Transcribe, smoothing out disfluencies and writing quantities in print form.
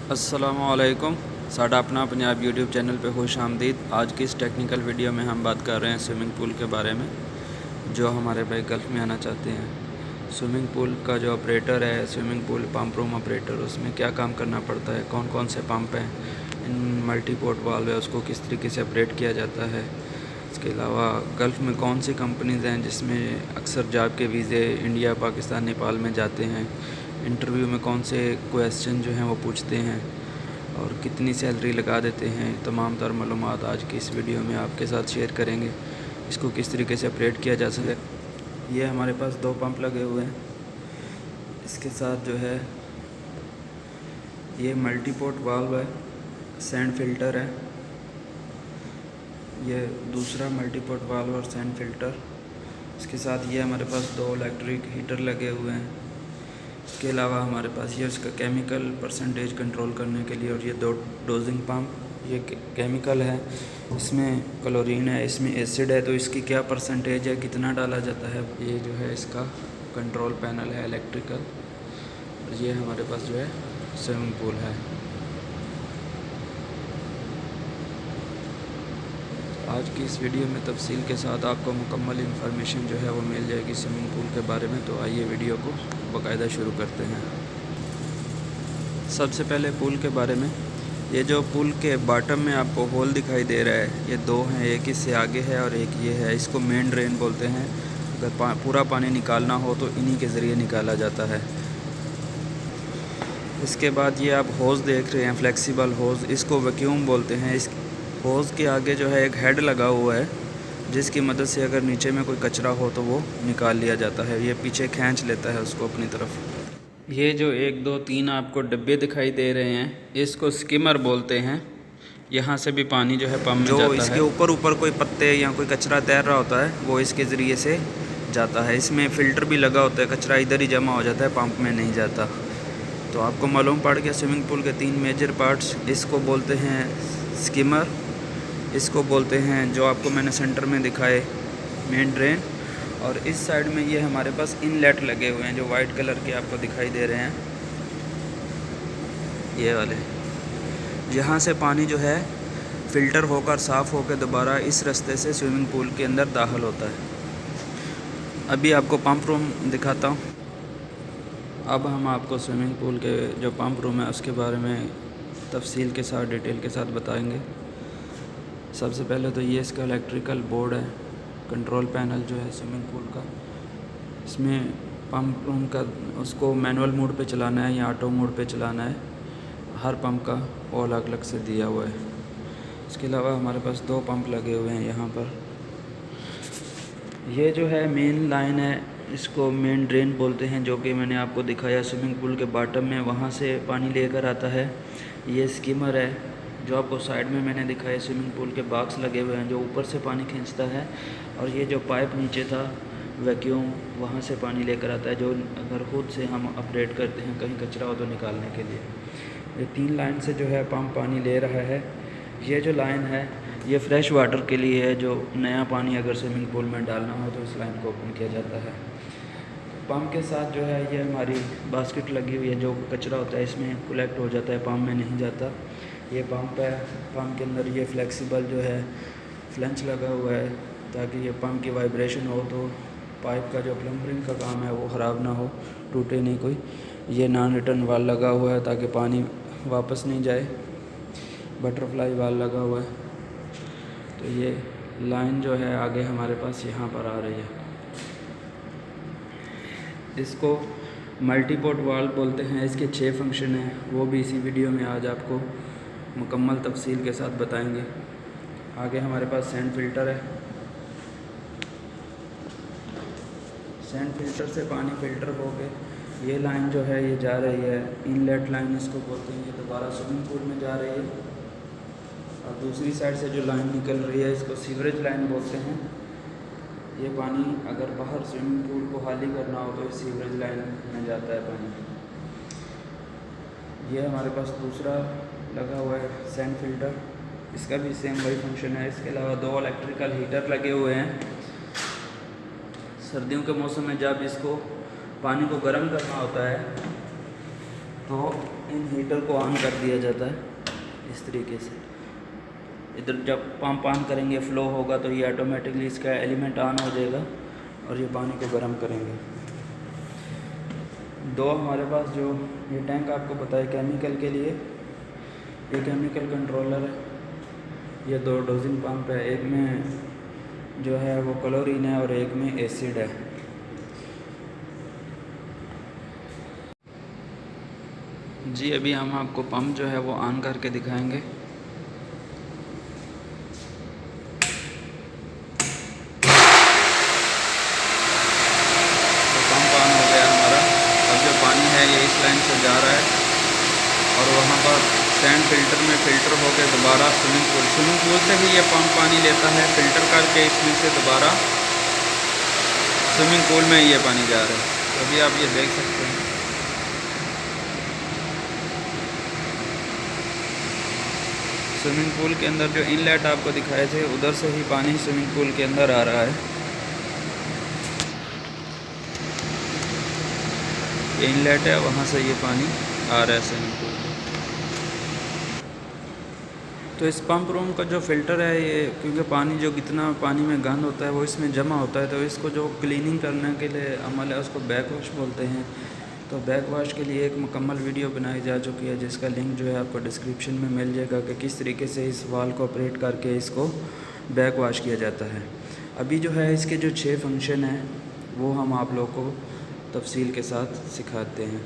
अस्सलामुअलैकुम। साडा अपना पंजाब यूट्यूब चैनल पे खुश आमदीद। आज की इस टेक्निकल वीडियो में हम बात कर रहे हैं स्विमिंग पूल के बारे में, जो हमारे भाई गल्फ़ में आना चाहते हैं। स्विमिंग पूल का जो ऑपरेटर है, swimming pool pump room operator, उसमें क्या काम करना पड़ता है, कौन कौन से पंप हैं, इन मल्टी पोर्ट वाल्व है उसको किस तरीके से ऑपरेट किया जाता है। इसके अलावा गल्फ़ में कौन सी कंपनीज़ हैं जिसमें अक्सर जॉब के वीज़े इंडिया, पाकिस्तान, नेपाल में जाते हैं। इंटरव्यू में कौन से क्वेश्चन जो हैं वो पूछते हैं और कितनी सैलरी लगा देते हैं। तमाम तर मालूमात आज की इस वीडियो में आपके साथ शेयर करेंगे। इसको किस तरीके से ऑपरेट किया जा सके। ये हमारे पास 2 पंप लगे हुए हैं। इसके साथ जो है ये मल्टीपोर्ट वाल्व है, सैंड फिल्टर है। ये दूसरा मल्टीपोर्ट वाल्व और सैंड फिल्टर। इसके साथ ये हमारे पास 2 इलेक्ट्रिक हीटर लगे हुए हैं। इसके अलावा हमारे पास ये उसका केमिकल परसेंटेज कंट्रोल करने के लिए, और ये 2 डोजिंग पंप। ये केमिकल है, इसमें क्लोरीन है, इसमें एसिड है, तो इसकी क्या परसेंटेज है, कितना डाला जाता है। ये जो है इसका कंट्रोल पैनल है इलेक्ट्रिकल। और ये हमारे पास जो है स्विमिंग पूल है। आज की इस वीडियो में तफसील के साथ आपको मुकम्मल इन्फॉर्मेशन जो है वो मिल जाएगी स्विमिंग पूल के बारे में। तो आइए वीडियो को बाकायदा शुरू करते हैं। सबसे पहले पूल के बारे में, ये जो पूल के बॉटम में आपको होल दिखाई दे रहा है, ये 2 हैं, एक इससे आगे है और एक ये है। इसको मेन ड्रेन बोलते हैं। अगर पूरा पानी निकालना हो तो इन्हीं के ज़रिए निकाला जाता है। इसके बाद ये आप होज़ देख रहे हैं, फ्लेक्सिबल होज़, इसको वैक्यूम बोलते हैं। इस होज़ के आगे जो है एक हेड लगा हुआ है, जिसकी मदद से अगर नीचे में कोई कचरा हो तो वो निकाल लिया जाता है। ये पीछे खींच लेता है उसको अपनी तरफ। ये जो 1 2 3 आपको डब्बे दिखाई दे रहे हैं, इसको स्किमर बोलते हैं। यहाँ से भी पानी जो है पंप में जाता है। जो इसके ऊपर कोई पत्ते या कोई कचरा तैर रहा होता है वो इसके ज़रिए से जाता है। इसमें फ़िल्टर भी लगा होता है, कचरा इधर ही जमा हो जाता है, पंप में नहीं जाता। तो आपको मालूम पड़ गया स्विमिंग पूल के 3 मेजर पार्ट्स। इसको बोलते हैं स्किमर, इसको बोलते हैं जो आपको मैंने सेंटर में दिखाए मेन ड्रेन, और इस साइड में ये हमारे पास इनलेट लगे हुए हैं जो वाइट कलर के आपको दिखाई दे रहे हैं, ये वाले। यहाँ से पानी जो है फ़िल्टर होकर साफ़ होकर दोबारा इस रास्ते से स्विमिंग पूल के अंदर दाखिल होता है। अभी आपको पंप रूम दिखाता हूँ। अब हम आपको स्विमिंग पूल के जो पंप रूम है उसके बारे में तफसील के साथ, डिटेल के साथ बताएंगे। सबसे पहले तो ये इसका इलेक्ट्रिकल बोर्ड है, कंट्रोल पैनल जो है स्विमिंग पूल का। इसमें पंप रूम का उसको मैनुअल मोड पे चलाना है या ऑटो मोड पे चलाना है। हर पंप का वो अलग अलग से दिया हुआ है। इसके अलावा हमारे पास 2 पंप लगे हुए हैं यहाँ पर। ये जो है मेन लाइन है, इसको मेन ड्रेन बोलते हैं, जो कि मैंने आपको दिखाया स्विमिंग पूल के बॉटम में, वहाँ से पानी लेकर आता है। ये स्किमर है जो आपको साइड में मैंने दिखाया। स्विमिंग पूल के बॉक्स लगे हुए हैं जो ऊपर से पानी खींचता है, और ये जो पाइप नीचे था वैक्यूम, वहाँ से पानी लेकर आता है, जो अगर खुद से हम ऑपरेट करते हैं कहीं कचरा हो तो निकालने के लिए। ये 3 लाइन से जो है पंप पानी ले रहा है। ये जो लाइन है ये फ्रेश वाटर के लिए है, जो नया पानी अगर स्विमिंग पूल में डालना हो तो इस लाइन को ओपन किया जाता है। पंप के साथ जो है ये हमारी बास्केट लगी हुई है, जो कचरा होता है इसमें कलेक्ट हो जाता है, पंप में नहीं जाता। ये पंप है, पंप के अंदर ये फ्लेक्सिबल जो है फ्लंच लगा हुआ है, ताकि ये पंप की वाइब्रेशन हो तो पाइप का जो प्लम्बरिंग का काम है वो ख़राब ना हो, टूटे नहीं कोई। ये नॉन रिटर्न वाल लगा हुआ है ताकि पानी वापस नहीं जाए। बटरफ्लाई वाल लगा हुआ है। तो ये लाइन जो है आगे हमारे पास यहाँ पर आ रही है। इसको मल्टीपोर्ट वाल्व बोलते हैं। इसके 6 फंक्शन हैं, वो भी इसी वीडियो में आज आपको मुकम्मल तफसील के साथ बताएंगे। आगे हमारे पास सैंड फिल्टर है। सैंड फिल्टर से पानी फ़िल्टर हो के ये लाइन जो है ये जा रही है, इनलेट लाइन इसको बोलते हैं, ये दोबारा स्विमिंग पूल में जा रही है। और दूसरी साइड से जो लाइन निकल रही है इसको सीवरेज लाइन बोलते हैं। ये पानी अगर बाहर स्विमिंग पूल को खाली करना हो तो इस सीवरेज लाइन में जाता है पानी। ये हमारे पास दूसरा लगा हुआ है सैंड फिल्टर, इसका भी सेम वही फंक्शन है। इसके अलावा 2 इलेक्ट्रिकल हीटर लगे हुए हैं। सर्दियों के मौसम में जब इसको पानी को गर्म करना होता है तो इन हीटर को ऑन कर दिया जाता है इस तरीके से। इधर जब पंप ऑन करेंगे फ़्लो होगा तो ये ऑटोमेटिकली इसका एलिमेंट ऑन हो जाएगा और ये पानी को गर्म करेंगे। दो हमारे पास जो ये टैंक आपको बताया केमिकल के लिए, ये केमिकल कंट्रोलर है। ये 2 डोजिन पंप है, एक में जो है वो क्लोरीन है और एक में एसिड है। जी अभी हम आपको पंप जो है वो ऑन करके दिखाएंगे। तो पंप ऑन हो गया हमारा। अब जो पानी है ये इस लाइन से जा रहा है और वहाँ पर सैंड फिल्टर में फ़िल्टर होकर दोबारा स्विमिंग पूल से भी ये पंप पानी लेता है, फ़िल्टर करके इसमें से दोबारा स्विमिंग पूल में ये पानी जा रहा है। तो अभी आप ये देख सकते हैं। स्विमिंग पूल के अंदर जो इनलेट आपको दिखाए थे उधर से ही पानी स्विमिंग पूल के अंदर आ रहा है। ये इनलेट है, वहाँ से ये पानी आ रहा है स्विमिंग पूल में। तो इस पंप रूम का जो फ़िल्टर है ये, क्योंकि पानी जो कितना पानी में गंद होता है वो इसमें जमा होता है, तो इसको जो क्लीनिंग करने के लिए अमल है उसको बैक वॉश बोलते हैं। तो बैक वॉश के लिए एक मुकम्मल वीडियो बनाई जा चुकी है जिसका लिंक जो है आपको डिस्क्रिप्शन में मिल जाएगा कि किस तरीके से इस वाल को ऑपरेट करके इसको बैक वॉश किया जाता है। अभी जो है इसके जो 6 फंक्शन हैं वो हम आप लोगों को तफसील के साथ सिखाते हैं।